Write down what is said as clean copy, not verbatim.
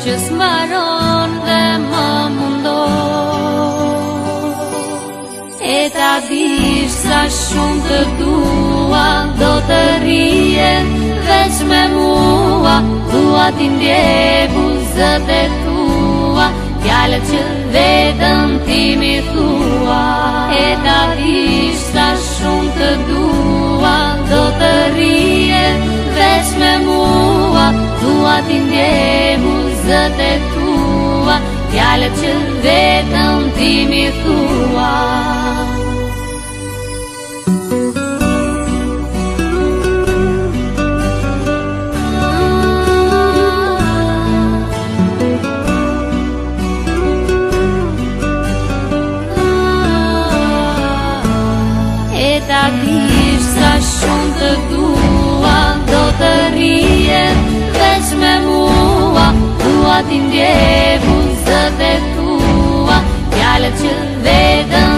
që s'mbaron dhe më mundon. E ta dish sa shumë të dua, do të rije veç me mua. Dua t'i ndjej buzët e tua, fjalët që vetëm ti mi thua. E ta dish sa shumë të dua, do të rije veç me mua. Dua t'i ndjej buzët e tua, fjalët që vetëm ti mi thua. Ta dish sa shumë të dua, do të rije veç me mua. Dua t'i ndjej buzët e tua, fjalët që vetëm